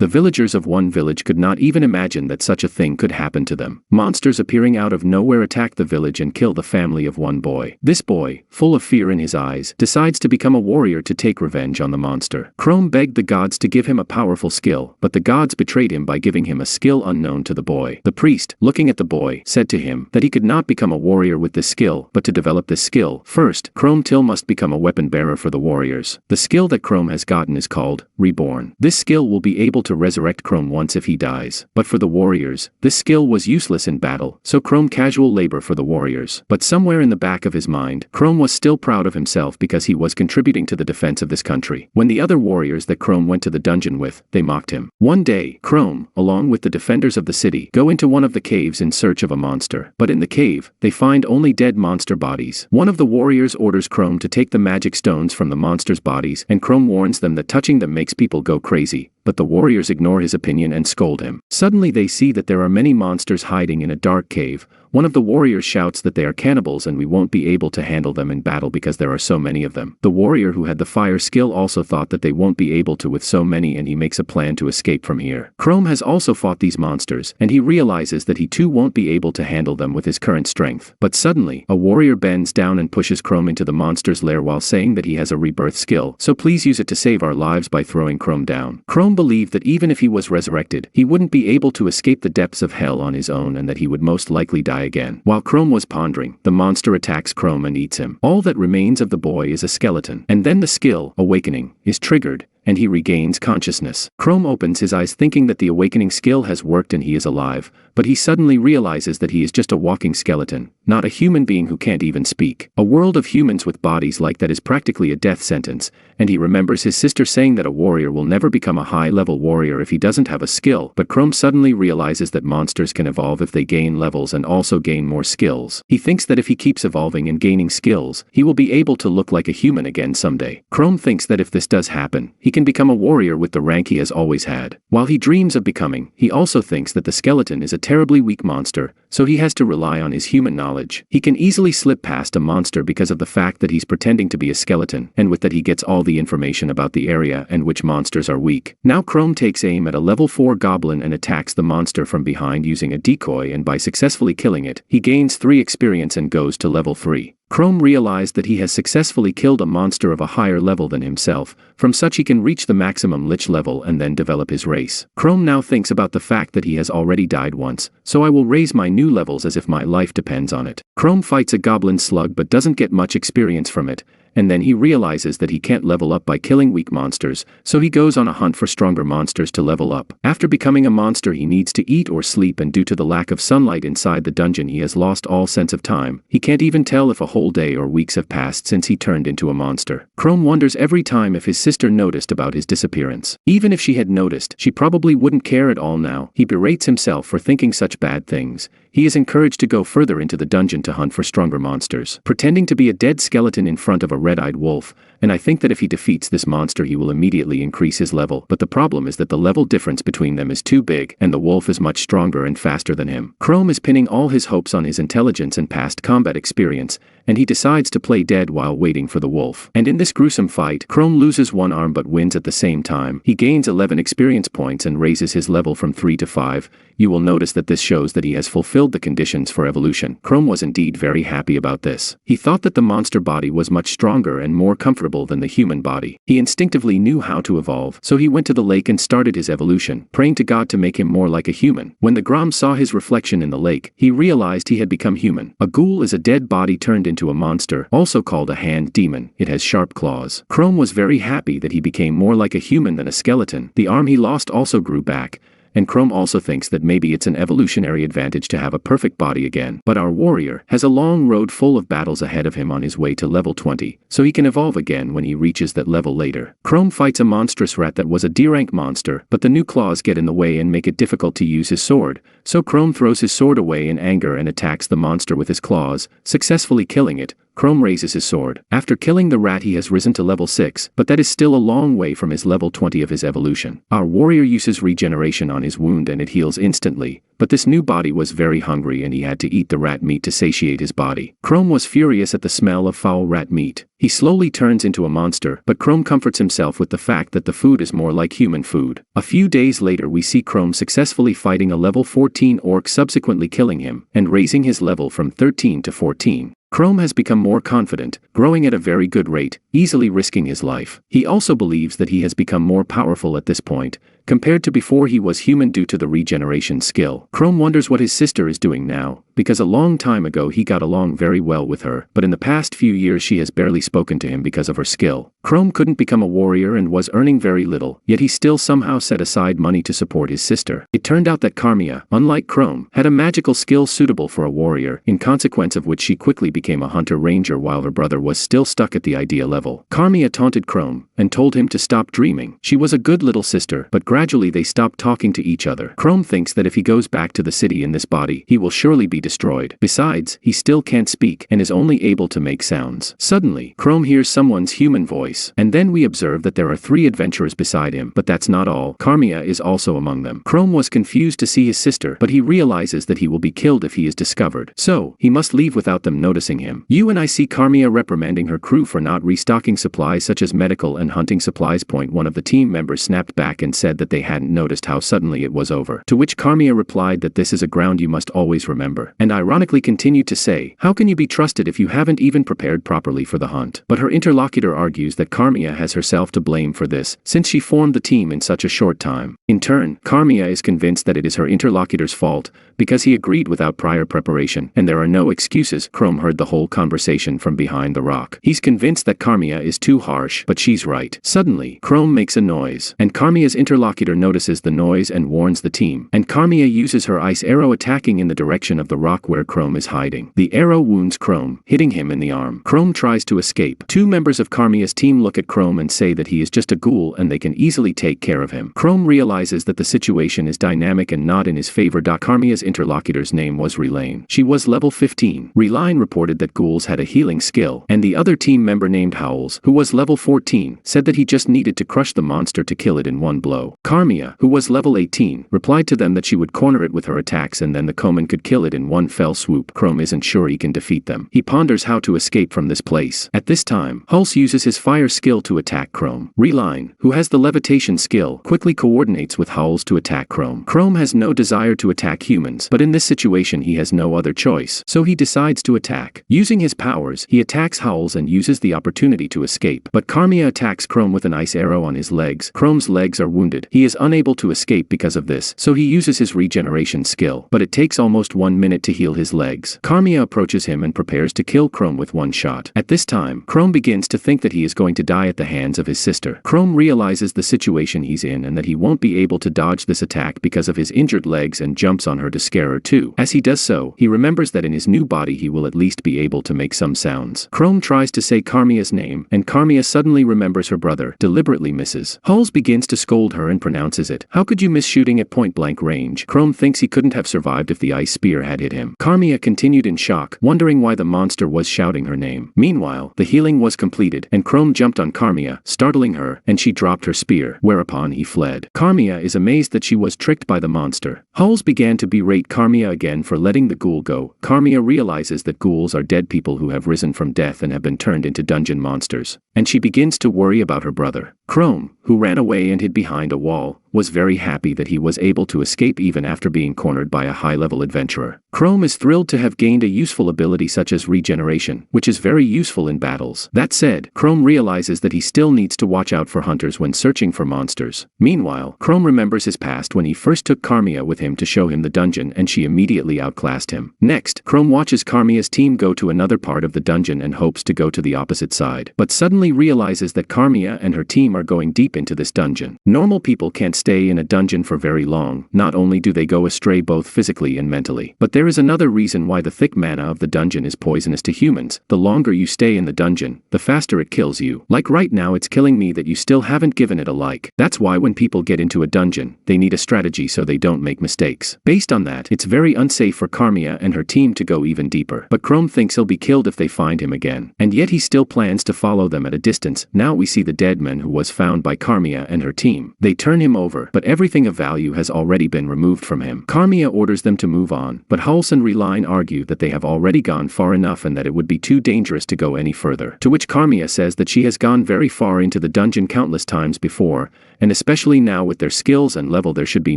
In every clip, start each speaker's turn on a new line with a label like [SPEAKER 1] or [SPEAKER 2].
[SPEAKER 1] The villagers of one village could not even imagine that such a thing could happen to them. Monsters appearing out of nowhere attack the village and kill the family of one boy. This boy, full of fear in his eyes, decides to become a warrior to take revenge on the monster. Chrome begged the gods to give him a powerful skill, but the gods betrayed him by giving him a skill unknown to the boy. The priest, looking at the boy, said to him that he could not become a warrior with this skill, but to develop this skill, first, Chrome must become a weapon bearer for the warriors. The skill that Chrome has gotten is called reborn. This skill will be able to resurrect Chrome once if he dies. But for the warriors, this skill was useless in battle, so Chrome casual labor for the warriors. But somewhere in the back of his mind, Chrome was still proud of himself because he was contributing to the defense of this country. When the other warriors that Chrome went to the dungeon with, they mocked him. One day, Chrome, along with the defenders of the city, go into one of the caves in search of a monster. But in the cave, they find only dead monster bodies. One of the warriors orders Chrome to take the magic stones from the monsters' bodies, and Chrome warns them that touching them makes people go crazy. But the warriors ignore his opinion and scold him. Suddenly they see that there are many monsters hiding in a dark cave. One of the warriors shouts that they are cannibals and we won't be able to handle them in battle because there are so many of them. The warrior who had the fire skill also thought that they won't be able to with so many, and he makes a plan to escape from here. Chrome has also fought these monsters, and he realizes that he too won't be able to handle them with his current strength. But suddenly, a warrior bends down and pushes Chrome into the monster's lair while saying that he has a rebirth skill, so please use it to save our lives by throwing Chrome down. Chrome believed that even if he was resurrected, he wouldn't be able to escape the depths of hell on his own and that he would most likely die again. While Chrome was pondering, the monster attacks Chrome and eats him. All that remains of the boy is a skeleton. And then the skill, Awakening, is triggered, and he regains consciousness. Chrome opens his eyes thinking that the awakening skill has worked and he is alive, but he suddenly realizes that he is just a walking skeleton, not a human being who can't even speak. A world of humans with bodies like that is practically a death sentence, and he remembers his sister saying that a warrior will never become a high-level warrior if he doesn't have a skill. But Chrome suddenly realizes that monsters can evolve if they gain levels and also gain more skills. He thinks that if he keeps evolving and gaining skills, he will be able to look like a human again someday. Chrome thinks that if this does happen, he can become a warrior with the rank he has always had. While he dreams of becoming, he also thinks that the skeleton is a terribly weak monster, so he has to rely on his human knowledge. He can easily slip past a monster because of the fact that he's pretending to be a skeleton, and with that he gets all the information about the area and which monsters are weak. Now Chrome takes aim at a level 4 goblin and attacks the monster from behind using a decoy, and by successfully killing it, he gains 3 experience and goes to level 3. Chrome realized that he has successfully killed a monster of a higher level than himself. From such he can reach the maximum lich level and then develop his race. Chrome now thinks about the fact that he has already died once, so I will raise my new levels as if my life depends on it. Chrome fights a goblin slug but doesn't get much experience from it, and then he realizes that he can't level up by killing weak monsters, so he goes on a hunt for stronger monsters to level up. After becoming a monster he needs to eat or sleep, and due to the lack of sunlight inside the dungeon he has lost all sense of time. He can't even tell if a whole day or weeks have passed since he turned into a monster. Chrome wonders every time if his sister noticed about his disappearance. Even if she had noticed, she probably wouldn't care at all now. He berates himself for thinking such bad things. He is encouraged to go further into the dungeon to hunt for stronger monsters, pretending to be a dead skeleton in front of a red-eyed wolf, and I think that if he defeats this monster he will immediately increase his level. But the problem is that the level difference between them is too big, and the wolf is much stronger and faster than him. Chrome is pinning all his hopes on his intelligence and past combat experience, and he decides to play dead while waiting for the wolf. And in this gruesome fight, Chrome loses one arm but wins at the same time. He gains 11 experience points and raises his level from 3 to 5. You will notice that this shows that he has fulfilled the conditions for evolution. Chrome was indeed very happy about this. He thought that the monster body was much stronger and more comfortable than the human body. He instinctively knew how to evolve, so he went to the lake and started his evolution, praying to God to make him more like a human. When the Grom saw his reflection in the lake, he realized he had become human. A ghoul is a dead body turned into a monster, also called a hand demon. It has sharp claws. Chrome was very happy that he became more like a human than a skeleton. The arm he lost also grew back, and Chrome also thinks that maybe it's an evolutionary advantage to have a perfect body again. But our warrior has a long road full of battles ahead of him on his way to level 20, so he can evolve again when he reaches that level later. Chrome fights a monstrous rat that was a D-rank monster, but the new claws get in the way and make it difficult to use his sword, so Chrome throws his sword away in anger and attacks the monster with his claws, successfully killing it. Chrome raises his sword. After killing the rat he has risen to level 6, but that is still a long way from his level 20 of his evolution. Our warrior uses regeneration on his wound and it heals instantly, but this new body was very hungry and he had to eat the rat meat to satiate his body. Chrome was furious at the smell of foul rat meat. He slowly turns into a monster, but Chrome comforts himself with the fact that the food is more like human food. A few days later we see Chrome successfully fighting a level 14 orc, subsequently killing him, and raising his level from 13 to 14. Chrome has become more confident, growing at a very good rate, easily risking his life. He also believes that he has become more powerful at this point, compared to before he was human due to the regeneration skill. Chrome wonders what his sister is doing now, because a long time ago he got along very well with her, but in the past few years she has barely spoken to him because of her skill. Chrome couldn't become a warrior and was earning very little, yet he still somehow set aside money to support his sister. It turned out that Carmia, unlike Chrome, had a magical skill suitable for a warrior, in consequence of which she quickly became a hunter-ranger while her brother was still stuck at the idea level. Carmia taunted Chrome, and told him to stop dreaming. She was a good little sister, but gradually they stopped talking to each other. Chrome thinks that if he goes back to the city in this body, he will surely be destroyed. Besides, he still can't speak, and is only able to make sounds. Suddenly, Chrome hears someone's human voice, and then we observe that there are 3 adventurers beside him, but that's not all. Carmia is also among them. Chrome was confused to see his sister, but he realizes that he will be killed if he is discovered, so he must leave without them noticing him. You and I see Carmia reprimanding her crew for not restocking supplies such as medical and hunting supplies. One of the team members snapped back and said that they hadn't noticed how suddenly it was over, to which Carmia replied that this is a ground you must always remember, and ironically continued to say, how can you be trusted if you haven't even prepared properly for the hunt? But her interlocutor argues that Carmia has herself to blame for this, since she formed the team in such a short time. In turn, Carmia is convinced that it is her interlocutor's fault, because he agreed without prior preparation, and there are no excuses. Chrome heard the whole conversation from behind the rock. He's convinced that Carmia is too harsh, but she's right. Suddenly, Chrome makes a noise, and Carmia's interlocutor notices the noise and warns the team, and Carmia uses her ice arrow, attacking in the direction of the rock where Chrome is hiding. The arrow wounds Chrome, hitting him in the arm. Chrome tries to escape. 2 members of Carmia's team look at Chrome and say that he is just a ghoul and they can easily take care of him. Chrome realizes that the situation is dynamic and not in his favor. Carmia's interlocutor's name was Relaine. She was level 15. Relaine reported that ghouls had a healing skill, and the other team member named Howls, who was level 14, said that he just needed to crush the monster to kill it in one blow. Carmia, who was level 18, replied to them that she would corner it with her attacks and then the Coman could kill it in one fell swoop. Chrome isn't sure he can defeat them. He ponders how to escape from this place. At this time, Howls uses his fire skill to attack Chrome. Relaine, who has the levitation skill, quickly coordinates with Howls to attack Chrome. Chrome has no desire to attack humans, but in this situation he has no other choice, so he decides to attack. Using his powers, he attacks Howls and uses the opportunity to escape, but Carmia attacks Chrome with an ice arrow on his legs. Chrome's legs are wounded. He is unable to escape because of this, so he uses his regeneration skill, but it takes almost 1 minute to heal his legs. Carmia approaches him and prepares to kill Chrome with one shot. At this time, Chrome begins to think that he is going to die at the hands of his sister. Chrome realizes the situation he's in and that he won't be able to dodge this attack because of his injured legs and jumps on her to scare her too. As he does so, he remembers that in his new body he will at least be able to make some sounds. Chrome tries to say Carmia's name, and Carmia suddenly remembers her brother, deliberately misses. Howls begins to scold her and pronounces it. How could you miss shooting at point-blank range? Chrome thinks he couldn't have survived if the ice spear had hit him. Carmia continued in shock, wondering why the monster was shouting her name. Meanwhile, the healing was completed, and Chrome jumped on Carmia, startling her, and she dropped her spear, whereupon he fled. Carmia is amazed that she was tricked by the monster. Howls began to berate Carmia again for letting the ghoul go. Carmia realizes that ghouls are dead people who have risen from death and have been turned into dungeon monsters, and she begins to worry about her brother. Chrome, who ran away and hid behind a wall, was very happy that he was able to escape even after being cornered by a high-level adventurer. Chrome is thrilled to have gained a useful ability such as regeneration, which is very useful in battles. That said, Chrome realizes that he still needs to watch out for hunters when searching for monsters. Meanwhile, Chrome remembers his past when he first took Carmia with him to show him the dungeon and she immediately outclassed him. Next, Chrome watches Carmia's team go to another part of the dungeon and hopes to go to the opposite side, but suddenly realizes that Carmia and her team are going deep into this dungeon. Normal people can't stay in a dungeon for very long. Not only do they go astray both physically and mentally, but there is another reason why the thick mana of the dungeon is poisonous to humans. The longer you stay in the dungeon, the faster it kills you. Like right now it's killing me that you still haven't given it a like. That's why when people get into a dungeon, they need a strategy so they don't make mistakes. Based on that, it's very unsafe for Carmia and her team to go even deeper. But Chrome thinks he'll be killed if they find him again. And yet he still plans to follow them at a distance. Now we see the dead man who was found by Carmia and her team. They turn him over, but everything of value has already been removed from him. Carmia orders them to move on, but Hulse and Reline argue that they have already gone far enough and that it would be too dangerous to go any further. To which Carmia says that she has gone very far into the dungeon countless times before, and especially now with their skills and level there should be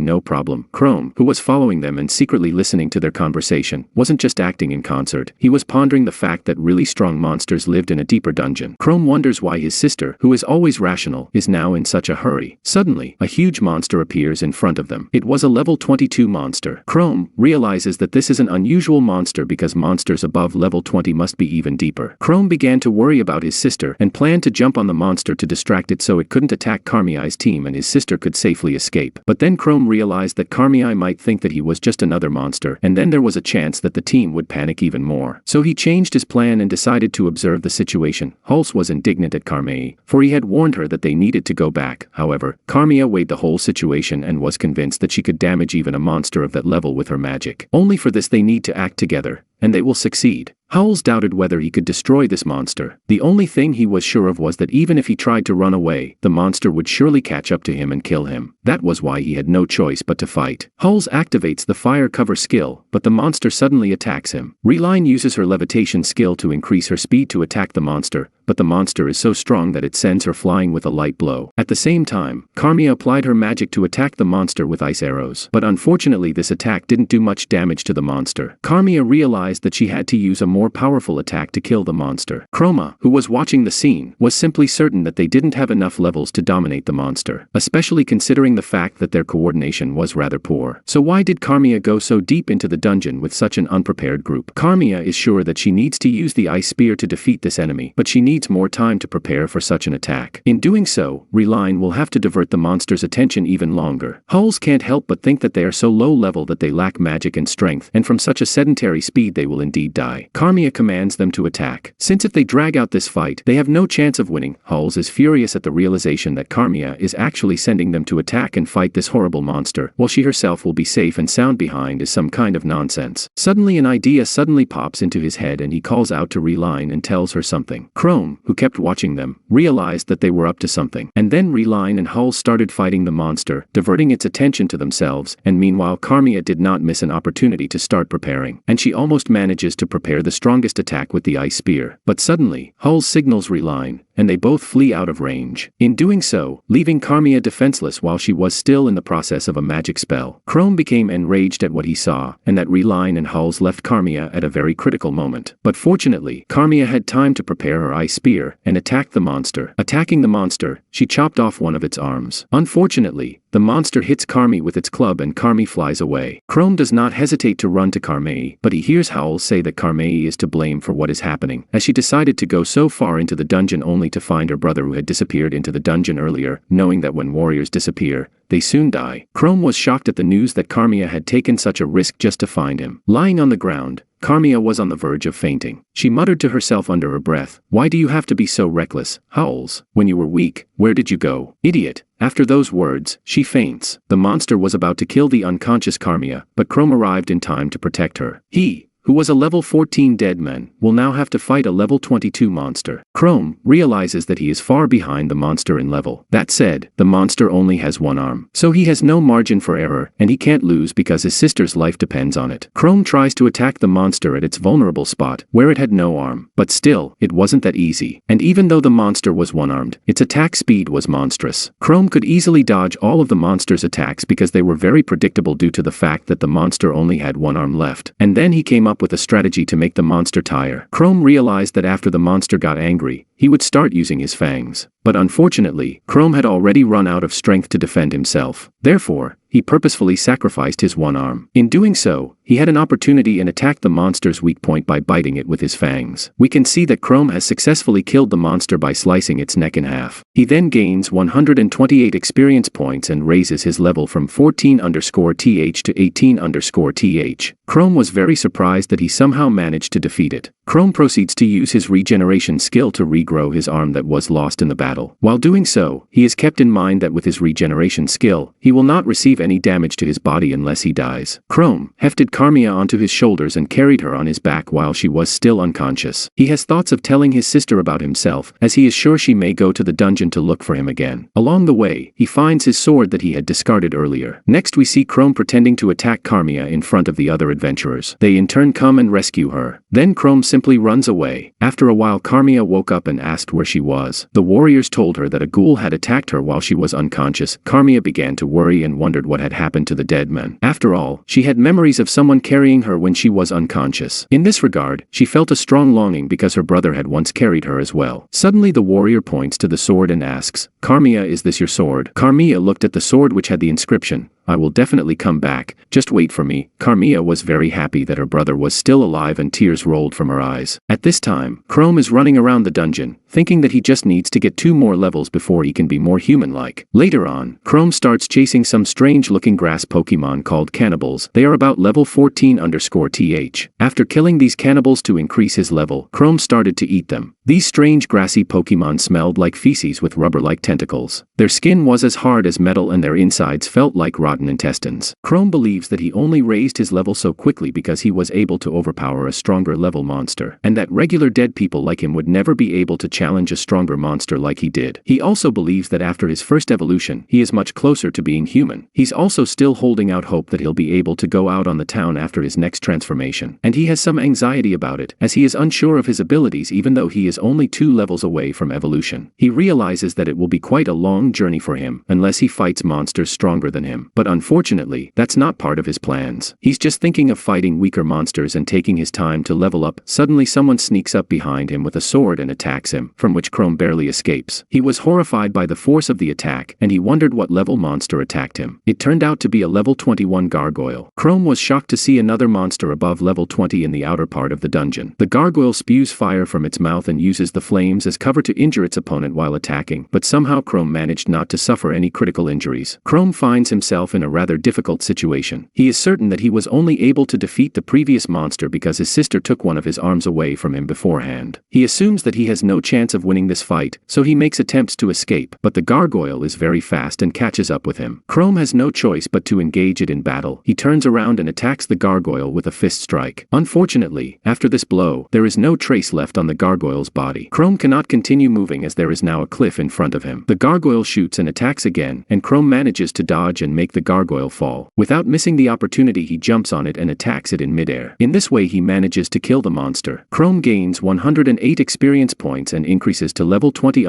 [SPEAKER 1] no problem. Chrome, who was following them and secretly listening to their conversation, wasn't just acting in concert. He was pondering the fact that really strong monsters lived in a deeper dungeon. Chrome wonders why his sister, who is always rational, is now in such a hurry. Suddenly, a huge monster appears in front of them. It was a level 22 monster. Chrome realizes that this is an unusual monster because monsters above level 20 must be even deeper. Chrome began to worry about his sister and planned to jump on the monster to distract it so it couldn't attack Carmiai's team and his sister could safely escape. But then Chrome realized that Carmiai might think that he was just another monster, and then there was a chance that the team would panic even more. So he changed his plan and decided to observe the situation. Hulse was indignant at Carmiai, for he had warned her that they needed to go back. However, Carmia weighed the whole situation and was convinced that she could damage even a monster of that level with her magic. Only for this they need to act together, and they will succeed. Hulse doubted whether he could destroy this monster. The only thing he was sure of was that even if he tried to run away, the monster would surely catch up to him and kill him. That was why he had no choice but to fight. Hulse activates the fire cover skill, but the monster suddenly attacks him. Reline uses her levitation skill to increase her speed to attack the monster, but the monster is so strong that it sends her flying with a light blow. At the same time, Carmia applied her magic to attack the monster with ice arrows. But unfortunately this attack didn't do much damage to the monster. Carmia realized that she had to use a more powerful attack to kill the monster. Chroma, who was watching the scene, was simply certain that they didn't have enough levels to dominate the monster, especially considering the fact that their coordination was rather poor. So why did Carmia go so deep into the dungeon with such an unprepared group? Carmia is sure that she needs to use the ice spear to defeat this enemy, but she needs more time to prepare for such an attack. In doing so, Reline will have to divert the monster's attention even longer. Hulse can't help but think that they are so low level that they lack magic and strength, and from such a sedentary speed they will indeed die. Carmia commands them to attack. Since if they drag out this fight, they have no chance of winning. Hulse is furious at the realization that Carmia is actually sending them to attack and fight this horrible monster, while she herself will be safe and sound behind is some kind of nonsense. Suddenly an idea pops into his head and he calls out to Reline and tells her something. Chrome, who kept watching them, realized that they were up to something. And then Reline and Hulse started fighting the monster, diverting its attention to themselves, and meanwhile Carmia did not miss an opportunity to start preparing. And she almost manages to prepare the strongest attack with the ice spear. But suddenly, Hulse signals Reline, and they both flee out of range. In doing so, leaving Carmia defenseless while she was still in the process of a magic spell. Chrome became enraged at what he saw, and that Reline and Hulse left Carmia at a very critical moment. But fortunately, Carmia had time to prepare her ice spear and attack the monster. Attacking the monster, she chopped off one of its arms. Unfortunately, the monster hits Carmi with its club and Carmi flies away. Chrome does not hesitate to run to Carmei, but he hears Howl say that Carmei is to blame for what is happening, as she decided to go so far into the dungeon only to find her brother who had disappeared into the dungeon earlier, knowing that when warriors disappear, they soon die. Chrome was shocked at the news that Carmia had taken such a risk just to find him. Lying on the ground, Carmia was on the verge of fainting. She muttered to herself under her breath, "Why do you have to be so reckless, Howls? When you were weak, where did you go? Idiot." After those words, she faints. The monster was about to kill the unconscious Carmia, but Chrome arrived in time to protect her. He, who was a level 14 dead man, will now have to fight a level 22 monster. Chrome realizes that he is far behind the monster in level. That said, the monster only has one arm, so he has no margin for error, and he can't lose because his sister's life depends on it. Chrome tries to attack the monster at its vulnerable spot, where it had no arm, but still, it wasn't that easy. And even though the monster was one-armed, its attack speed was monstrous. Chrome could easily dodge all of the monster's attacks because they were very predictable due to the fact that the monster only had one arm left. And then he came up with a strategy to make the monster tire. Chrome realized that after the monster got angry, he would start using his fangs. But unfortunately, Chrome had already run out of strength to defend himself. Therefore, he purposefully sacrificed his one arm. In doing so, he had an opportunity and attacked the monster's weak point by biting it with his fangs. We can see that Chrome has successfully killed the monster by slicing its neck in half. He then gains 128 experience points and raises his level from 14_th to 18_th. Chrome was very surprised that he somehow managed to defeat it. Chrome proceeds to use his regeneration skill to regrow his arm that was lost in the battle. While doing so, he is kept in mind that with his regeneration skill, he will not receive any damage to his body unless he dies. Chrome hefted Carmia onto his shoulders and carried her on his back while she was still unconscious. He has thoughts of telling his sister about himself, as he is sure she may go to the dungeon to look for him again. Along the way, he finds his sword that he had discarded earlier. Next we see Chrome pretending to attack Carmia in front of the other adventurers. They in turn come and rescue her. Then Chrome simply runs away. After a while, Carmia woke up and asked where she was. The warriors told her that a ghoul had attacked her while she was unconscious. Carmia began to worry and wondered what had happened to the dead man. After all, she had memories of someone carrying her when she was unconscious. In this regard, she felt a strong longing because her brother had once carried her as well. Suddenly the warrior points to the sword and asks, "Carmia, is this your sword?" Carmia looked at the sword which had the inscription, "I will definitely come back, just wait for me." Carmia was very happy that her brother was still alive and tears rolled from her eyes. At this time, Chrome is running around the dungeon, thinking that he just needs to get 2 more levels before he can be more human-like. Later on, Chrome starts chasing some strange-looking grass Pokemon called cannibals. They are about level 14_th. After killing these cannibals to increase his level, Chrome started to eat them. These strange grassy Pokemon smelled like feces with rubber-like tentacles. Their skin was as hard as metal and their insides felt like rotten intestines. Chrome believes that he only raised his level so quickly because he was able to overpower a stronger level monster, and that regular dead people like him would never be able to challenge a stronger monster like he did. He also believes that after his first evolution, he is much closer to being human. He's also still holding out hope that he'll be able to go out on the town after his next transformation. And he has some anxiety about it, as he is unsure of his abilities even though he is only 2 levels away from evolution. He realizes that it will be quite a long journey for him, unless he fights monsters stronger than him. But unfortunately, that's not part of his plans. He's just thinking of fighting weaker monsters and taking his time to level up. Suddenly someone sneaks up behind him with a sword and attacks him, from which Chrome barely escapes. He was horrified by the force of the attack, and he wondered what level monster attacked him. It turned out to be a level 21 gargoyle. Chrome was shocked to see another monster above level 20 in the outer part of the dungeon. The gargoyle spews fire from its mouth and uses the flames as cover to injure its opponent while attacking, but somehow Chrome managed not to suffer any critical injuries. Chrome finds himself in a rather difficult situation. He is certain that he was only able to defeat the previous monster because his sister took one of his arms away from him beforehand. He assumes that he has no chance of winning this fight, so he makes attempts to escape, but the gargoyle is very fast and catches up with him. Chrome has no choice but to engage it in battle. He turns around and attacks the gargoyle with a fist strike. Unfortunately, after this blow, there is no trace left on the gargoyle's body. Chrome cannot continue moving as there is now a cliff in front of him. The gargoyle shoots and attacks again, and Chrome manages to dodge and make the gargoyle fall. Without missing the opportunity, he jumps on it and attacks it in midair. In this way he manages to kill the monster. Chrome gains 108 experience points and increases to level 20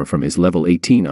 [SPEAKER 1] from his level 18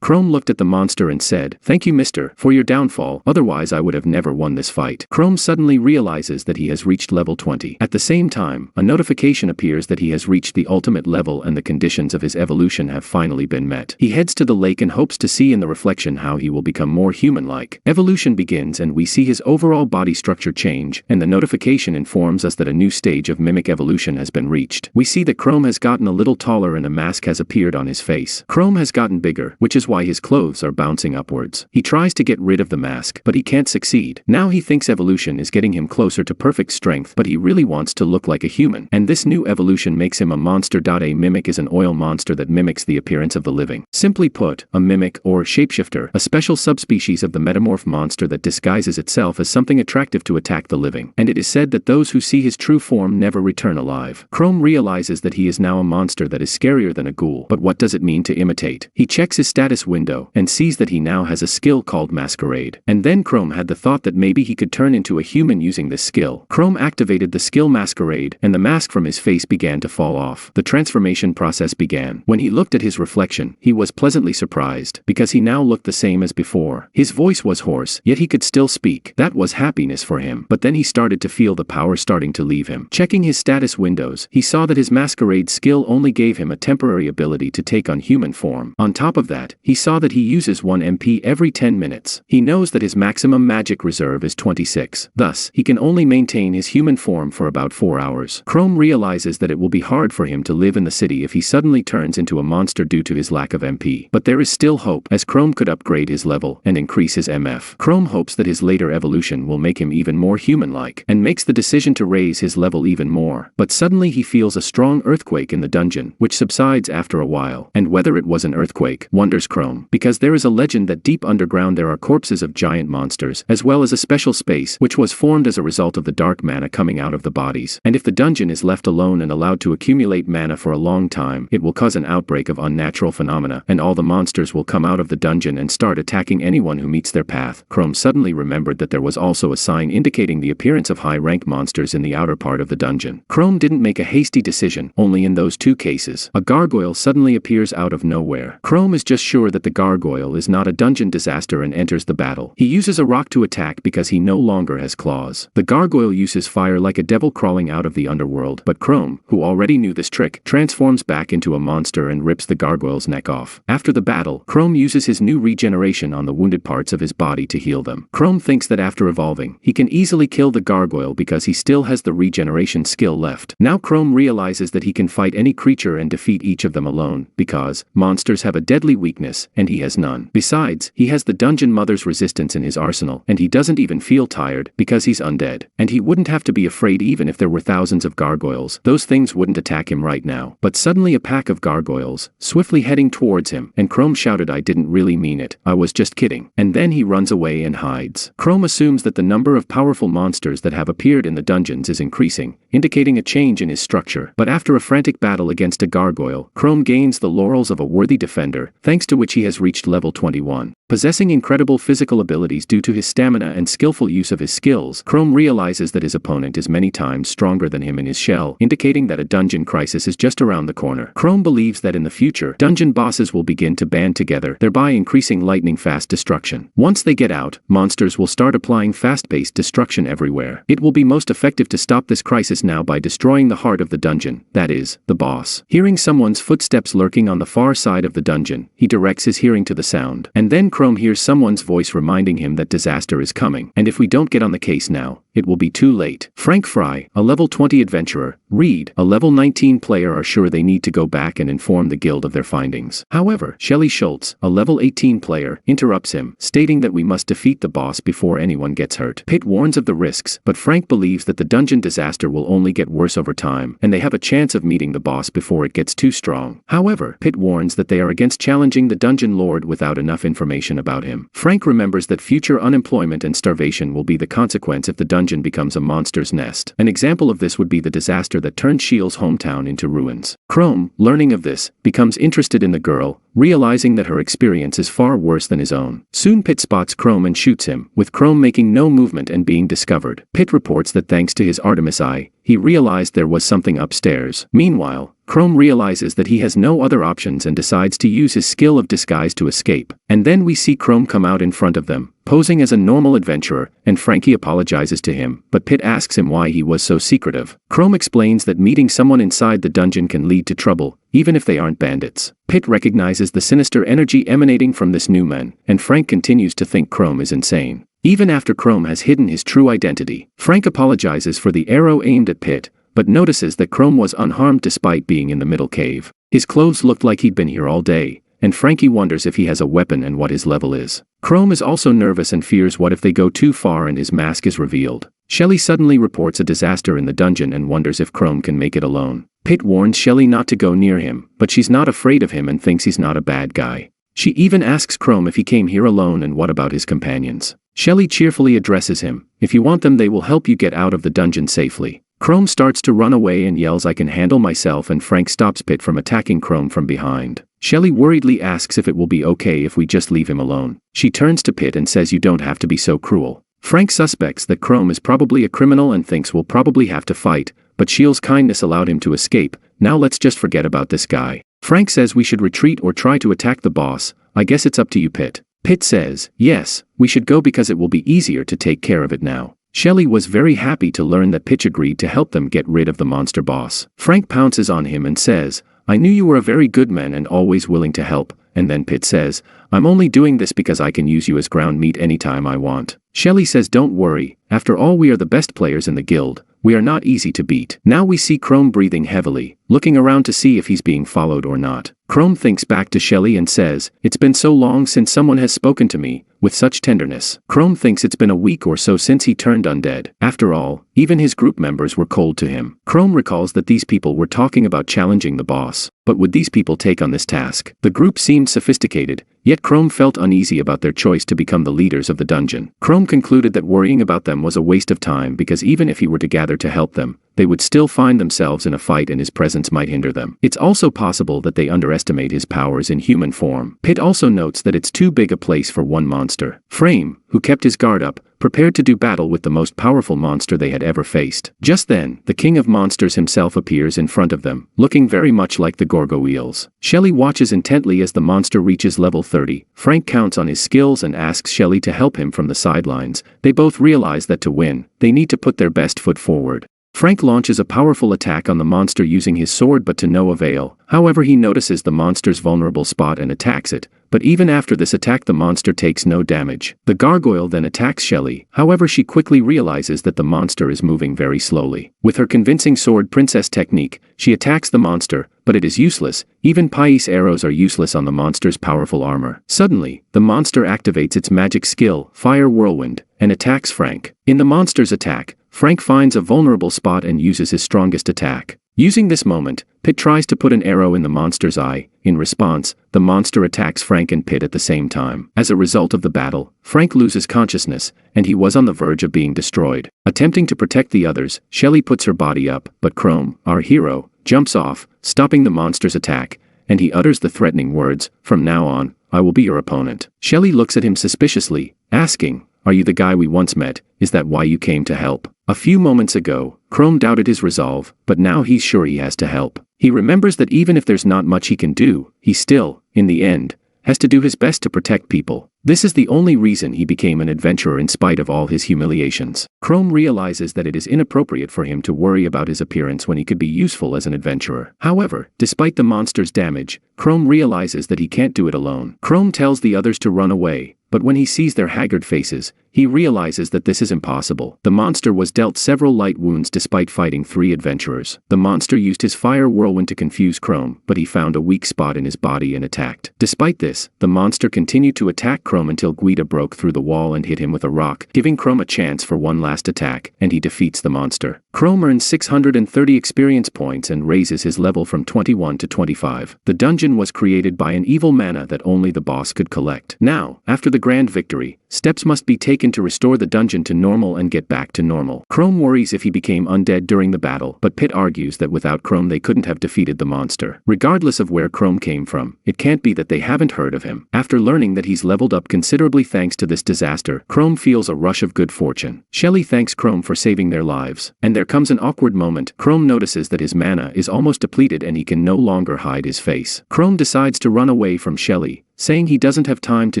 [SPEAKER 1] Chrome looked at the monster and said, "Thank you, mister, for your downfall, otherwise I would have never won this fight." Chrome suddenly realizes that he has reached level 20. At the same time, a notification appears that he has reached the ultimate level and the conditions of his evolution have finally been met. He heads to the lake and hopes to see in the reflection how he will become more human-like. Evolution begins and we see his overall body structure change, and the notification informs us that a new stage of mimic evolution has been reached. We see that Chrome has gotten a little taller and a mask has appeared on his face. Chrome has gotten bigger, which is why his clothes are bouncing upwards. He tries to get rid of the mask, but he can't succeed. Now he thinks evolution is getting him closer to perfect strength, but he really wants to look like a human, and this new evolution makes him a monster. A mimic is an oil monster that mimics the appearance of the living. Simply put, a mimic, or shapeshifter, a special subspecies of the metamorph monster that disguises itself as something attractive to attack the living, and it is said that those who see his true form never return alive. Chrome realizes that he is now a monster that is scarier than a ghoul, but what does it mean to imitate? He checks his status window, and sees that he now has a skill called Masquerade, and then Chrome had the thought that maybe he could turn into a human using this skill. Chrome activated the skill Masquerade, and the mask from his face began to fall off. The transformation process began. When he looked at his reflection, he was pleasantly surprised, because he now looked the same as before. His voice voice was hoarse, yet he could still speak. That was happiness for him. But then he started to feel the power starting to leave him. Checking his status windows, he saw that his masquerade skill only gave him a temporary ability to take on human form. On top of that, he saw that he uses 1 MP every 10 minutes. He knows that his maximum magic reserve is 26. Thus, he can only maintain his human form for about 4 hours. Chrome realizes that it will be hard for him to live in the city if he suddenly turns into a monster due to his lack of MP. But there is still hope, as Chrome could upgrade his level and increase his MF. Chrome hopes that his later evolution will make him even more human-like, and makes the decision to raise his level even more. But suddenly he feels a strong earthquake in the dungeon, which subsides after a while. And whether it was an earthquake, wonders Chrome, because there is a legend that deep underground there are corpses of giant monsters, as well as a special space which was formed as a result of the dark mana coming out of the bodies. And if the dungeon is left alone and allowed to accumulate mana for a long time, it will cause an outbreak of unnatural phenomena, and all the monsters will come out of the dungeon and start attacking anyone who meets their path. Chrome suddenly remembered that there was also a sign indicating the appearance of high-rank monsters in the outer part of the dungeon. Chrome didn't make a hasty decision. Only in those 2 cases, a gargoyle suddenly appears out of nowhere. Chrome is just sure that the gargoyle is not a dungeon disaster and enters the battle. He uses a rock to attack because he no longer has claws. The gargoyle uses fire like a devil crawling out of the underworld, but Chrome, who already knew this trick, transforms back into a monster and rips the gargoyle's neck off. After the battle, Chrome uses his new regeneration on the wounded parts of his body to heal them. Chrome thinks that after evolving, he can easily kill the gargoyle because he still has the regeneration skill left. Now Chrome realizes that he can fight any creature and defeat each of them alone, because monsters have a deadly weakness, and he has none. Besides, he has the Dungeon Mother's resistance in his arsenal, and he doesn't even feel tired, because he's undead. And he wouldn't have to be afraid even if there were thousands of gargoyles. Those things wouldn't attack him right now. But suddenly a pack of gargoyles, swiftly heading towards him, and Chrome shouted, "I didn't really mean it. I was just kidding." And then he runs away and hides. Chrome assumes that the number of powerful monsters that have appeared in the dungeons is increasing, indicating a change in his structure. But after a frantic battle against a gargoyle, Chrome gains the laurels of a worthy defender, thanks to which he has reached level 21. Possessing incredible physical abilities due to his stamina and skillful use of his skills, Chrome realizes that his opponent is many times stronger than him in his shell, indicating that a dungeon crisis is just around the corner. Chrome believes that in the future, dungeon bosses will begin to band together, thereby increasing lightning-fast destruction. Once they get out, monsters will start applying fast-paced destruction everywhere. It will be most effective to stop this crisis now by destroying the heart of the dungeon, that is, the boss. Hearing someone's footsteps lurking on the far side of the dungeon, he directs his hearing to the sound. And then Chrome hears someone's voice reminding him that disaster is coming, and if we don't get on the case now, it will be too late. Frank Fry, a level 20 adventurer, Reed, a level 19 player, are sure they need to go back and inform the guild of their findings. However, Shelley Schultz, a level 18 player, interrupts him, stating that we must defeat the boss before anyone gets hurt. Pitt warns of the risks, but Frank believes that the dungeon disaster will only get worse over time, and they have a chance of meeting the boss before it gets too strong. However, Pitt warns that they are against challenging the dungeon lord without enough information about him. Frank remembers that future unemployment and starvation will be the consequence if the dungeon becomes a monster's nest. An example of this would be the disaster that turned Shiel's hometown into ruins. Chrome, learning of this, becomes interested in the girl, realizing that her experience is far worse than his own. Soon Pitt spots Chrome and shoots him, with Chrome making no movement and being discovered. Pitt reports that thanks to his Artemis eye, he realized there was something upstairs. Meanwhile, Chrome realizes that he has no other options and decides to use his skill of disguise to escape. And then we see Chrome come out in front of them, posing as a normal adventurer, and Frankie apologizes to him, but Pitt asks him why he was so secretive. Chrome explains that meeting someone inside the dungeon can lead to trouble, even if they aren't bandits. Pitt recognizes the sinister energy emanating from this new man, and Frank continues to think Chrome is insane. Even after Chrome has hidden his true identity, Frank apologizes for the arrow aimed at Pitt, but notices that Chrome was unharmed despite being in the middle cave. His clothes looked like he'd been here all day, and Frankie wonders if he has a weapon and what his level is. Chrome is also nervous and fears what if they go too far and his mask is revealed. Shelley suddenly reports a disaster in the dungeon and wonders if Chrome can make it alone. Pitt warns Shelley not to go near him, but she's not afraid of him and thinks he's not a bad guy. She even asks Chrome if he came here alone and what about his companions. Shelley cheerfully addresses him, "If you want them they will help you get out of the dungeon safely." Chrome starts to run away and yells, "I can handle myself," and Frank stops Pitt from attacking Chrome from behind. Shelley worriedly asks if it will be okay if we just leave him alone. She turns to Pitt and says, "You don't have to be so cruel." Frank suspects that Chrome is probably a criminal and thinks we'll probably have to fight, but Shiel's kindness allowed him to escape. "Now let's just forget about this guy." Frank says we should retreat or try to attack the boss. "I guess it's up to you, Pitt." Pitt says, yes, we should go because it will be easier to take care of it now. Shelley was very happy to learn that Pitt agreed to help them get rid of the monster boss. Frank pounces on him and says, I knew you were a very good man and always willing to help, and then Pitt says, I'm only doing this because I can use you as ground meat anytime I want. Shelley says don't worry, after all we are the best players in the guild, we are not easy to beat. Now we see Chrome breathing heavily, looking around to see if he's being followed or not. Chrome thinks back to Shelley and says, it's been so long since someone has spoken to me, with such tenderness. Chrome thinks it's been a week or so since he turned undead. After all, even his group members were cold to him. Chrome recalls that these people were talking about challenging the boss, but would these people take on this task? The group seemed sophisticated, yet Chrome felt uneasy about their choice to become the leaders of the dungeon. Chrome concluded that worrying about them was a waste of time because even if he were to gather to help them, they would still find themselves in a fight and his presence might hinder them. It's also possible that they underestimate his powers in human form. Pitt also notes that it's too big a place for one monster. Frame, who kept his guard up, prepared to do battle with the most powerful monster they had ever faced. Just then, the king of monsters himself appears in front of them, looking very much like the gargoyles. Shelley watches intently as the monster reaches level 30. Frank counts on his skills and asks Shelley to help him from the sidelines. They both realize that to win, they need to put their best foot forward. Frank launches a powerful attack on the monster using his sword but to no avail. However, he notices the monster's vulnerable spot and attacks it, but even after this attack the monster takes no damage. The gargoyle then attacks Shelley, however she quickly realizes that the monster is moving very slowly. With her convincing sword princess technique, she attacks the monster, but it is useless. Even Pais arrows are useless on the monster's powerful armor. Suddenly, the monster activates its magic skill, Fire Whirlwind, and attacks Frank. In the monster's attack, Frank finds a vulnerable spot and uses his strongest attack. Using this moment, Pitt tries to put an arrow in the monster's eye. In response, the monster attacks Frank and Pitt at the same time. As a result of the battle, Frank loses consciousness, and he was on the verge of being destroyed. Attempting to protect the others, Shelley puts her body up, but Chrome, our hero, jumps off, stopping the monster's attack, and he utters the threatening words, from now on, I will be your opponent. Shelley looks at him suspiciously, asking, are you the guy we once met? Is that why you came to help? A few moments ago, Chrome doubted his resolve, but now he's sure he has to help. He remembers that even if there's not much he can do, he still, in the end, has to do his best to protect people. This is the only reason he became an adventurer in spite of all his humiliations. Chrome realizes that it is inappropriate for him to worry about his appearance when he could be useful as an adventurer. However, despite the monster's damage, Chrome realizes that he can't do it alone. Chrome tells the others to run away, but when he sees their haggard faces, he realizes that this is impossible. The monster was dealt several light wounds despite fighting 3 adventurers. The monster used his fire whirlwind to confuse Chrome, but he found a weak spot in his body and attacked. Despite this, the monster continued to attack Chrome until Guida broke through the wall and hit him with a rock, giving Chrome a chance for one last attack, and he defeats the monster. Chrome earns 630 experience points and raises his level from 21 to 25. The dungeon was created by an evil mana that only the boss could collect. Now, after the grand victory, steps must be taken to restore the dungeon to normal and get back to normal. Chrome worries if he became undead during the battle, but Pitt argues that without Chrome they couldn't have defeated the monster. Regardless of where Chrome came from, it can't be that they haven't heard of him. After learning that he's leveled up considerably thanks to this disaster, Chrome feels a rush of good fortune. Shelley thanks Chrome for saving their lives, and there comes an awkward moment. Chrome notices that his mana is almost depleted and he can no longer hide his face. Chrome decides to run away from Shelley, saying he doesn't have time to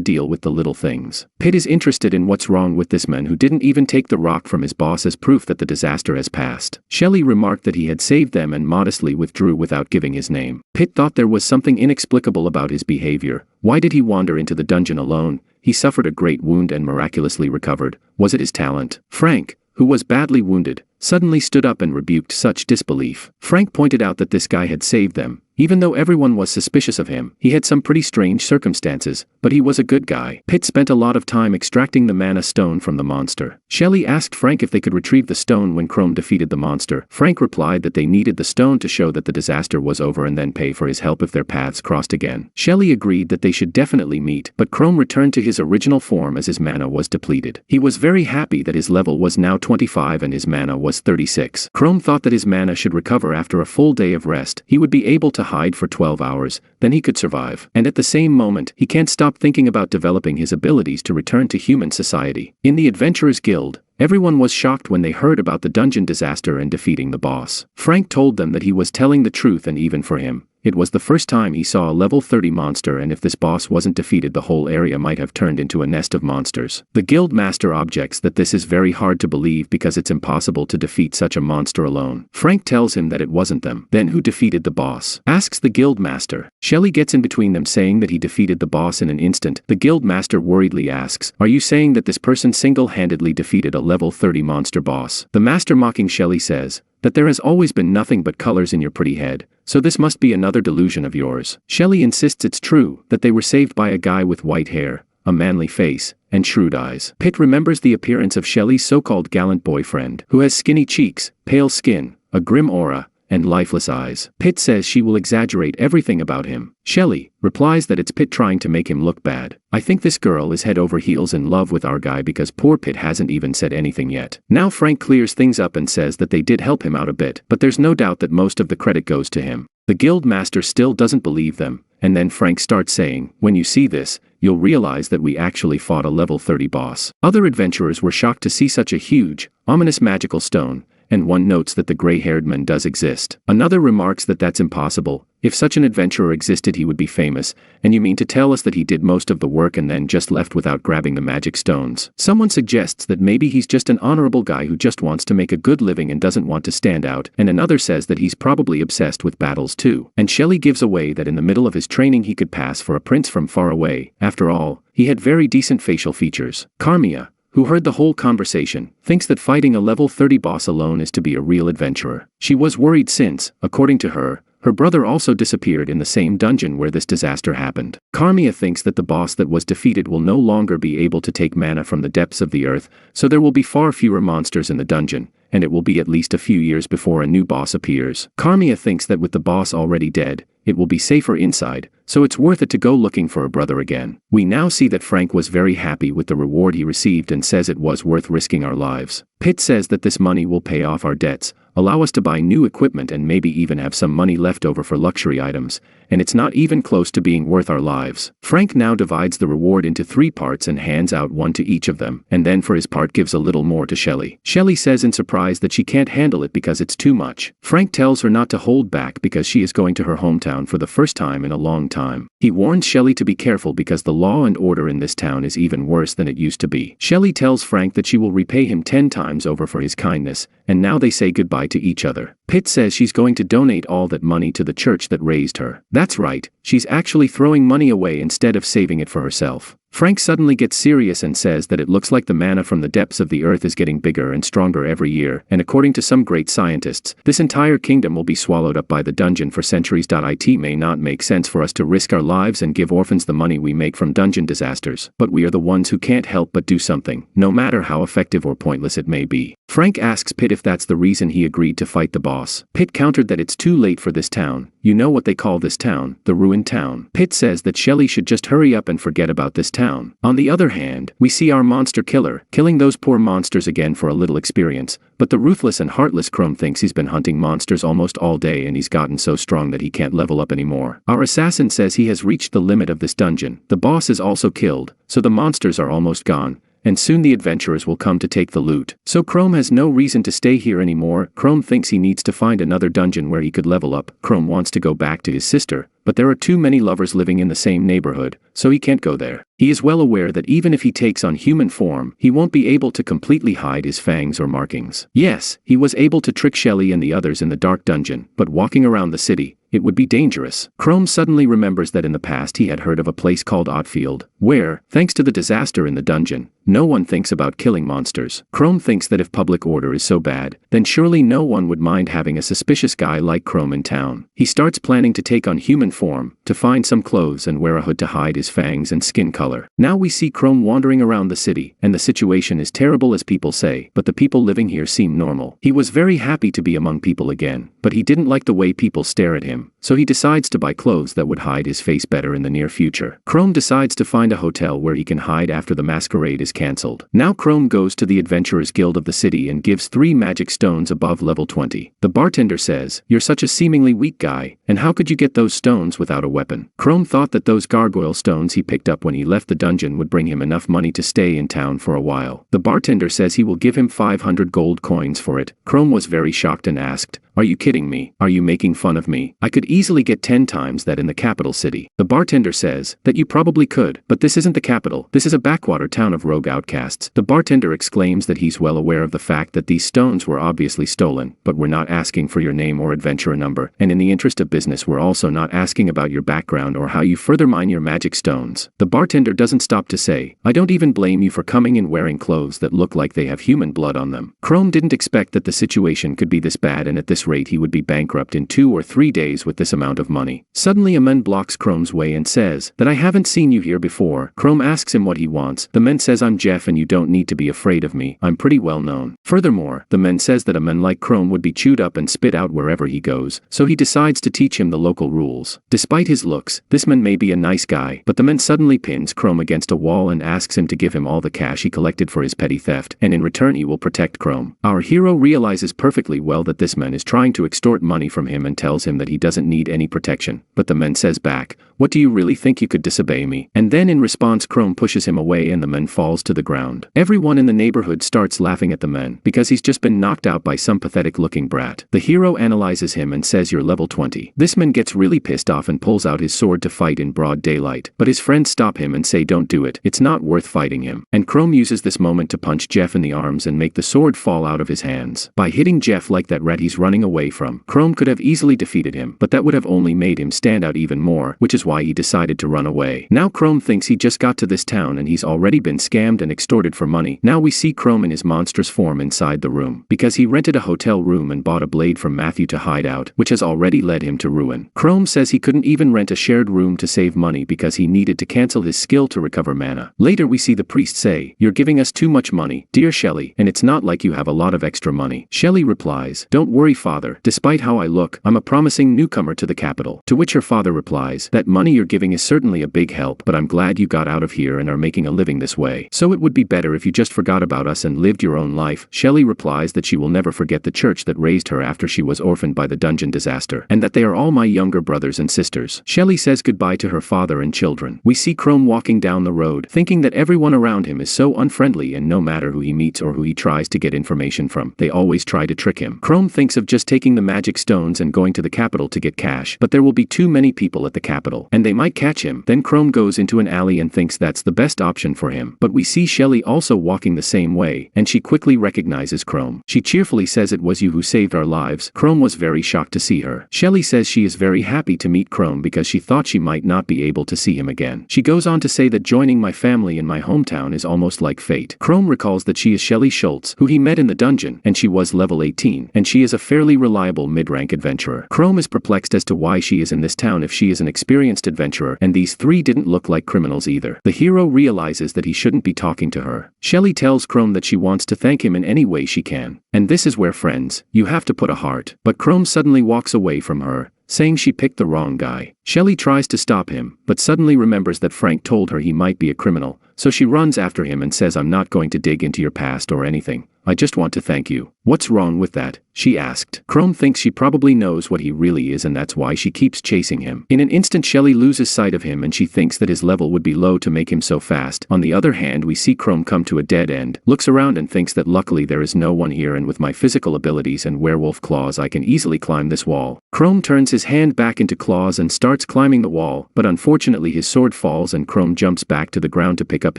[SPEAKER 1] deal with the little things. Pitt is interested in what's wrong with this man who didn't even take the rock from his boss as proof that the disaster has passed. Shelley remarked that he had saved them and modestly withdrew without giving his name. Pitt thought there was something inexplicable about his behavior. Why did he wander into the dungeon alone? He suffered a great wound and miraculously recovered. Was it his talent? Frank, who was badly wounded, suddenly stood up and rebuked such disbelief. Frank pointed out that this guy had saved them. Even though everyone was suspicious of him, he had some pretty strange circumstances, but he was a good guy. Pitt spent a lot of time extracting the mana stone from the monster. Shelley asked Frank if they could retrieve the stone when Chrome defeated the monster. Frank replied that they needed the stone to show that the disaster was over and then pay for his help if their paths crossed again. Shelley agreed that they should definitely meet, but Chrome returned to his original form as his mana was depleted. He was very happy that his level was now 25 and his mana was 36. Chrome thought that his mana should recover after a full day of rest. He would be able to hide for 12 hours, then he could survive. And at the same moment, he can't stop thinking about developing his abilities to return to human society. In the Adventurers Guild, everyone was shocked when they heard about the dungeon disaster and defeating the boss. Frank told them that he was telling the truth, and even for him, It was the first time he saw a level 30 monster, and if this boss wasn't defeated, the whole area might have turned into a nest of monsters. The guild master objects that this is very hard to believe because it's impossible to defeat such a monster alone. Frank tells him that it wasn't them. Then who defeated the boss? Asks the guild master. Shelley gets in between them, saying that he defeated the boss in an instant. The guild master worriedly asks, "Are you saying that this person single-handedly defeated a level 30 monster boss?" The master, mocking Shelley, says that there has always been nothing but colors in your pretty head, so this must be another delusion of yours. Shelley insists it's true, that they were saved by a guy with white hair, a manly face, and shrewd eyes. Pitt remembers the appearance of Shelley's so-called gallant boyfriend, who has skinny cheeks, pale skin, a grim aura, and lifeless eyes. Pitt says she will exaggerate everything about him. Shelley replies that it's Pitt trying to make him look bad. "I think this girl is head over heels in love with our guy because poor Pitt hasn't even said anything yet." Now Frank clears things up and says that they did help him out a bit, but there's no doubt that most of the credit goes to him. The guild master still doesn't believe them, and then Frank starts saying, "When you see this, you'll realize that we actually fought a level 30 boss." Other adventurers were shocked to see such a huge, ominous magical stone, and one notes that the gray-haired man does exist. Another remarks that that's impossible. If such an adventurer existed, he would be famous, and you mean to tell us that he did most of the work and then just left without grabbing the magic stones? Someone suggests that maybe he's just an honorable guy who just wants to make a good living and doesn't want to stand out, and another says that he's probably obsessed with battles too. And Shelley gives away that in the middle of his training he could pass for a prince from far away. After all, he had very decent facial features. Carmia, who heard the whole conversation, thinks that fighting a level 30 boss alone is to be a real adventurer. She was worried since, according to her brother also disappeared in the same dungeon where this disaster happened. Carmia thinks that the boss that was defeated will no longer be able to take mana from the depths of the earth, so there will be far fewer monsters in the dungeon, and it will be at least a few years before a new boss appears. Carmia thinks that with the boss already dead, it will be safer inside, so it's worth it to go looking for a brother again. We now see that Frank was very happy with the reward he received and says it was worth risking our lives. Pitt says that this money will pay off our debts, allow us to buy new equipment, and maybe even have some money left over for luxury items, and it's not even close to being worth our lives. Frank now divides the reward into 3 parts and hands out 1 to each of them, and then for his part gives a little more to Shelley. Shelley says in surprise that she can't handle it because it's too much. Frank tells her not to hold back because she is going to her hometown for the first time in a long time. He warns Shelley to be careful because the law and order in this town is even worse than it used to be. Shelley tells Frank that she will repay him 10 times over for his kindness, and now they say goodbye to each other. Pitt says she's going to donate all that money to the church that raised her. That's right, she's actually throwing money away instead of saving it for herself. Frank suddenly gets serious and says that it looks like the mana from the depths of the earth is getting bigger and stronger every year, and according to some great scientists, this entire kingdom will be swallowed up by the dungeon for centuries. It may not make sense for us to risk our lives and give orphans the money we make from dungeon disasters, but we are the ones who can't help but do something, no matter how effective or pointless it may be. Frank asks Pitt if that's the reason he agreed to fight the boss. Pitt countered that it's too late for this town. You know what they call this town, the ruined town. Pitt says that Shelley should just hurry up and forget about this town. On the other hand, we see our monster killer killing those poor monsters again for a little experience, but the ruthless and heartless Chrome thinks he's been hunting monsters almost all day and he's gotten so strong that he can't level up anymore. Our assassin says he has reached the limit of this dungeon. The boss is also killed, so the monsters are almost gone, and soon the adventurers will come to take the loot. So Chrome has no reason to stay here anymore. Chrome thinks he needs to find another dungeon where he could level up. Chrome wants to go back to his sister, but there are too many lovers living in the same neighborhood, so he can't go there. He is well aware that even if he takes on human form, he won't be able to completely hide his fangs or markings. Yes, he was able to trick Shelley and the others in the dark dungeon, but walking around the city, it would be dangerous. Chrome suddenly remembers that in the past he had heard of a place called Otfield, where, thanks to the disaster in the dungeon, no one thinks about killing monsters. Chrome thinks that if public order is so bad, then surely no one would mind having a suspicious guy like Chrome in town. He starts planning to take on human form, to find some clothes and wear a hood to hide his fangs and skin color. Now we see Chrome wandering around the city, and the situation is terrible as people say, but the people living here seem normal. He was very happy to be among people again, but he didn't like the way people stare at him, so he decides to buy clothes that would hide his face better in the near future. Chrome decides to find a hotel where he can hide after the masquerade is cancelled. Now Chrome goes to the Adventurers Guild of the city and gives 3 magic stones above level 20. The bartender says, "You're such a seemingly weak guy, and how could you get those stones without a weapon?" Chrome thought that those gargoyle stones he picked up when he left the dungeon would bring him enough money to stay in town for a while. The bartender says he will give him 500 gold coins for it. Chrome was very shocked and asked, Are you kidding me? Are you making fun of me? I could easily get 10 times that in the capital city. The bartender says that you probably could, but this isn't the capital. This is a backwater town of rogue outcasts. The bartender exclaims that he's well aware of the fact that these stones were obviously stolen, but we're not asking for your name or adventurer number, and in the interest of business we're also not asking about your background or how you further mine your magic stones. The bartender doesn't stop to say, I don't even blame you for coming in wearing clothes that look like they have human blood on them. Chrome didn't expect that the situation could be this bad, and at this rate he would be bankrupt in 2 or 3 days with this amount of money. Suddenly a man blocks Chrome's way and says that I haven't seen you here before. Chrome asks him what he wants. The man says I'm Jeff and you don't need to be afraid of me. I'm pretty well known. Furthermore, the man says that a man like Chrome would be chewed up and spit out wherever he goes, so he decides to teach him the local rules. Despite his looks, this man may be a nice guy, but the man suddenly pins Chrome against a wall and asks him to give him all the cash he collected for his petty theft, and in return he will protect Chrome. Our hero realizes perfectly well that this man is trying to extort money from him and tells him that he doesn't need any protection, but the man says back, what do you really think you could disobey me? And then in response Chrome pushes him away and the man falls to the ground. Everyone in the neighborhood starts laughing at the man because he's just been knocked out by some pathetic looking brat. The hero analyzes him and says you're level 20. This man gets really pissed off and pulls out his sword to fight in broad daylight, but his friends stop him and say don't do it, it's not worth fighting him. And Chrome uses this moment to punch Jeff in the arms and make the sword fall out of his hands. By hitting Jeff like that rat he's running away from, Chrome could have easily defeated him, but that would have only made him stand out even more, which is why he decided to run away. Now Chrome thinks he just got to this town and he's already been scammed and extorted for money. Now we see Chrome in his monstrous form inside the room, because he rented a hotel room and bought a blade from Matthew to hide out, which has already led him to ruin. Chrome says he couldn't even rent a shared room to save money because he needed to cancel his skill to recover mana. Later we see the priest say, you're giving us too much money, dear Shelley, and it's not like you have a lot of extra money. Shelley replies, don't worry father, despite how I look, I'm a promising newcomer to the capital. To which her father replies, that money you're giving is certainly a big help, but I'm glad you got out of here and are making a living this way. So it would be better if you just forgot about us and lived your own life. Shelley replies that she will never forget the church that raised her after she was orphaned by the dungeon disaster, and that they are all my younger brothers and sisters. Shelley says goodbye to her father and children. We see Chrome walking down the road, thinking that everyone around him is so unfriendly, and no matter who he meets or who he tries to get information from, they always try to trick him. Chrome thinks of just taking the magic stones and going to the capital to get cash, but there will be too many people at the capital, and they might catch him. Then Chrome goes into an alley and thinks that's the best option for him, but we see Shelley also walking the same way, and she quickly recognizes Chrome. She cheerfully says it was you who saved our lives. Chrome was very shocked to see her. Shelley says she is very happy to meet Chrome because she thought she might not be able to see him again. She goes on to say that joining my family in my hometown is almost like fate. Chrome recalls that she is Shelley Schultz, who he met in the dungeon, and she was level 18, and she is a fairly reliable mid-rank adventurer. Chrome is perplexed as to why she is in this town if she is an experienced adventurer, and these three didn't look like criminals either. The hero realizes that he shouldn't be talking to her. Shelley tells Chrome that she wants to thank him in any way she can. And this is where, friends, you have to put a heart. But Chrome suddenly walks away from her, saying she picked the wrong guy. Shelley tries to stop him, but suddenly remembers that Frank told her he might be a criminal, so she runs after him and says, I'm not going to dig into your past or anything. I just want to thank you. What's wrong with that? She asked. Chrome thinks she probably knows what he really is, and that's why she keeps chasing him. In an instant Shelley loses sight of him and she thinks that his level would be low to make him so fast. On the other hand, we see Chrome come to a dead end, looks around and thinks that luckily there is no one here, and with my physical abilities and werewolf claws I can easily climb this wall. Chrome turns his hand back into claws and starts climbing the wall, but unfortunately his sword falls and Chrome jumps back to the ground to pick up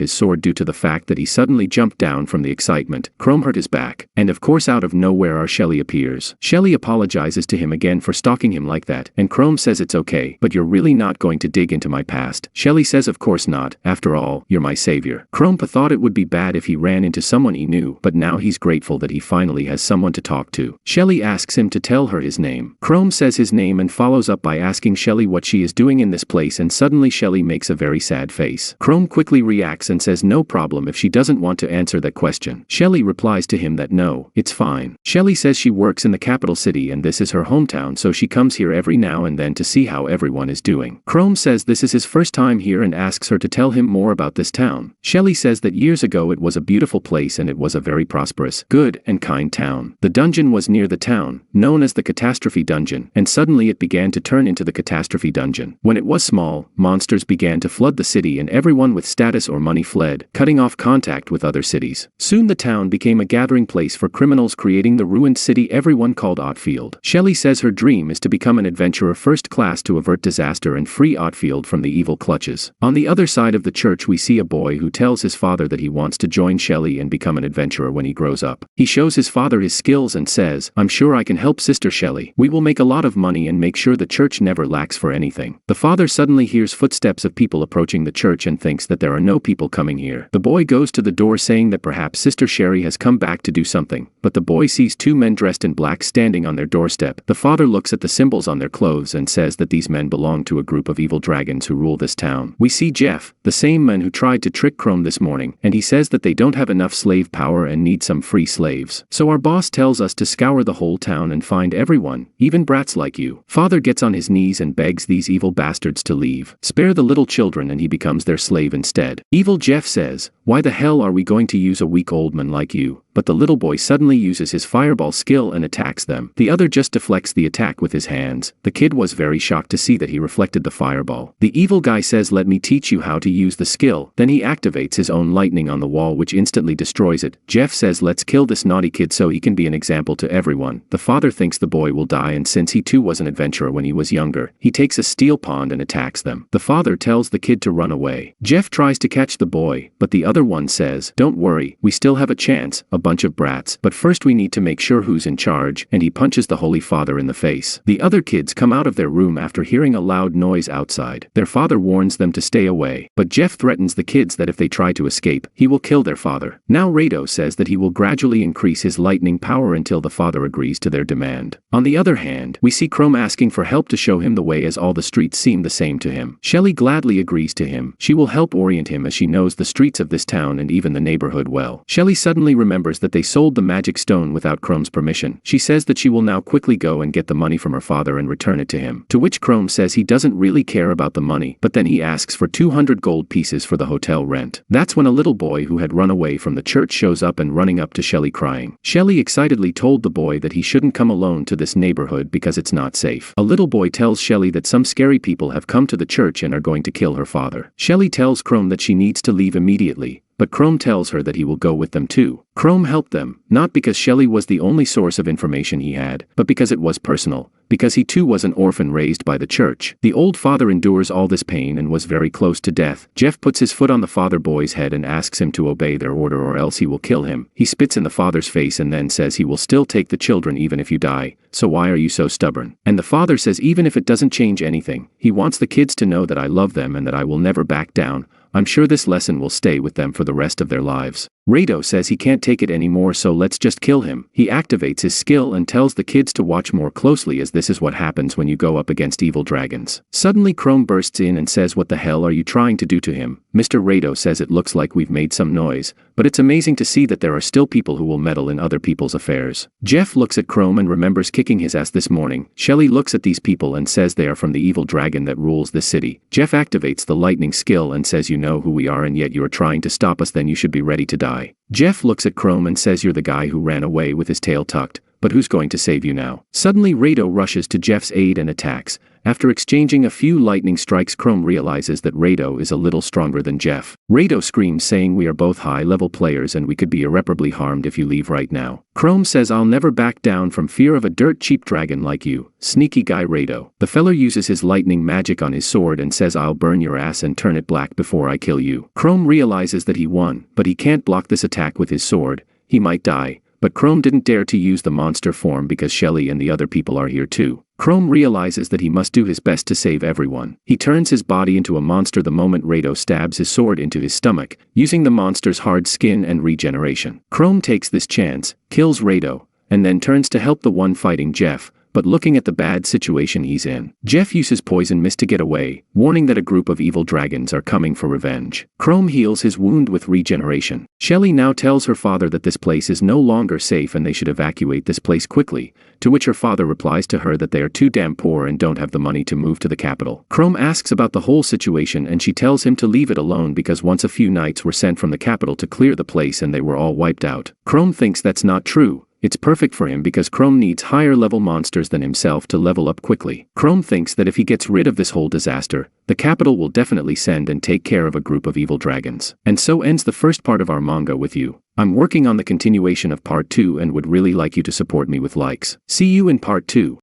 [SPEAKER 1] his sword due to the fact that he suddenly jumped down from the excitement. Chrome hurt his back, and of course out of nowhere our Shelley appears. Shelley apologizes to him again for stalking him like that, and Chrome says it's okay, but you're really not going to dig into my past. Shelley says of course not, after all, you're my savior. Chrome thought it would be bad if he ran into someone he knew, but now he's grateful that he finally has someone to talk to. Shelley asks him to tell her his name. Chrome says his name and follows up by asking Shelley what she is doing in this place, and suddenly Shelley makes a very sad face. Chrome quickly reacts and says no problem if she doesn't want to answer that question. Shelley replies to him that no, it's fine. Shelley says she works in the capital city and this is her hometown, so she comes here every now and then to see how everyone is doing. Chrome says this is his first time here and asks her to tell him more about this town. Shelley says that years ago it was a beautiful place and it was a very prosperous, good, and kind town. The dungeon was near the town, known as the Catastrophe Dungeon, and suddenly it began to turn into the Catastrophe Dungeon. When it was small, monsters began to flood the city and everyone with status or money fled, cutting off contact with other cities. Soon the town became a gathering place for criminals creating the ruined city everyone called Otfield. Shelley says her dream is to become an adventurer first class to avert disaster and free Otfield from the evil clutches. On the other side of the church we see a boy who tells his father that he wants to join Shelley and become an adventurer when he grows up. He shows his father his skills and says, "I'm sure I can help Sister Shelley. We will make a lot of money and make sure the church never lacks for anything." The father suddenly hears footsteps of people approaching the church and thinks that there are no people coming here. The boy goes to the door saying that perhaps Sister Sherry has come back to do something, but the boy sees two men dressed in black standing on their doorstep. The father looks at the symbols on their clothes and says that these men belong to a group of evil dragons who rule this town. We see Jeff, the same man who tried to trick Chrome this morning, and he says that they don't have enough slave power and need some free slaves. So our boss tells us to scour the whole town and find everyone, even brats like you. Father gets on his knees and begs these evil bastards to leave. Spare the little children, and he becomes their slave instead. Evil Jeff says, "Why the hell are we going to use a weak old man like you?" But the little boy suddenly uses his fireball skill and attacks them. The other just deflects the attack with his hands. The kid was very shocked to see that he reflected the fireball. The evil guy says, "Let me teach you how to use the skill." Then he activates his own lightning on the wall which instantly destroys it. Jeff says, "Let's kill this naughty kid so he can be an example to everyone." The father thinks the boy will die, and since he too was an adventurer when he was younger, he takes a steel pond and attacks them. The father tells the kid to run away. Jeff tries to catch the boy, but the other one says, "Don't worry, we still have a chance, a bunch of brats, but first we need to make sure who's in charge," and he punches the Holy Father in the face. The other kids come out of their room after hearing a loud noise outside. Their father warns them to stay away, but Jeff threatens the kids that if they try to escape, he will kill their father. Now Rado says that he will gradually increase his lightning power until the father agrees to their demand. On the other hand, we see Chrome asking for help to show him the way as all the streets seem the same to him. Shelley gladly agrees to him. She will help orient him as she knows the streets of this town and even the neighborhood well. Shelley suddenly remembers that they sold the magic stone without Chrome's permission. She says that she will now quickly go and get the money from her father and return it to him. To which Chrome says he doesn't really care about the money, but then he asks for 200 gold pieces for the hotel rent. That's when a little boy who had run away from the church shows up and running up to Shelley crying. Shelley excitedly told the boy that he shouldn't come alone to this neighborhood because it's not safe. A little boy tells Shelley that some scary people have come to the church and are going to kill her father. Shelley tells Chrome that she needs to leave immediately, but Chrome tells her that he will go with them too. Chrome helped them, not because Shelley was the only source of information he had, but because it was personal, because he too was an orphan raised by the church. The old father endures all this pain and was very close to death. Jeff puts his foot on the father boy's head and asks him to obey their order or else he will kill him. He spits in the father's face and then says he will still take the children even if you die, so why are you so stubborn? And the father says even if it doesn't change anything, he wants the kids to know that I love them and that I will never back down. I'm sure this lesson will stay with them for the rest of their lives. Rado says he can't take it anymore, so let's just kill him. He activates his skill and tells the kids to watch more closely as this is what happens when you go up against evil dragons. Suddenly Chrome bursts in and says, "What the hell are you trying to do to him?" Mr. Rado says it looks like we've made some noise, but it's amazing to see that there are still people who will meddle in other people's affairs. Jeff looks at Chrome and remembers kicking his ass this morning. Shelley looks at these people and says they are from the evil dragon that rules this city. Jeff activates the lightning skill and says, "You know who we are and yet you are trying to stop us, then you should be ready to die." Jeff looks at Chrome and says, "You're the guy who ran away with his tail tucked, but who's going to save you now?" Suddenly Rado rushes to Jeff's aid and attacks. After exchanging a few lightning strikes, Chrome realizes that Rado is a little stronger than Jeff. Rado screams saying, "We are both high-level players and we could be irreparably harmed if you leave right now." Chrome says, "I'll never back down from fear of a dirt cheap dragon like you, sneaky guy Rado." The feller uses his lightning magic on his sword and says, "I'll burn your ass and turn it black before I kill you." Chrome realizes that he won, but he can't block this attack with his sword. He might die. But Chrome didn't dare to use the monster form because Shelley and the other people are here too. Chrome realizes that he must do his best to save everyone. He turns his body into a monster the moment Rado stabs his sword into his stomach, using the monster's hard skin and regeneration. Chrome takes this chance, kills Rado, and then turns to help the one fighting Jeff, but looking at the bad situation he's in. Jeff uses poison mist to get away, warning that a group of evil dragons are coming for revenge. Chrome heals his wound with regeneration. Shelley now tells her father that this place is no longer safe and they should evacuate this place quickly, to which her father replies to her that they are too damn poor and don't have the money to move to the capital. Chrome asks about the whole situation and she tells him to leave it alone because once a few knights were sent from the capital to clear the place and they were all wiped out. Chrome thinks that's not true. It's perfect for him because Chrome needs higher level monsters than himself to level up quickly. Chrome thinks that if he gets rid of this whole disaster, the capital will definitely send and take care of a group of evil dragons. And so ends the first part of our manga with you. I'm working on the continuation of part 2 and would really like you to support me with likes. See you in part 2.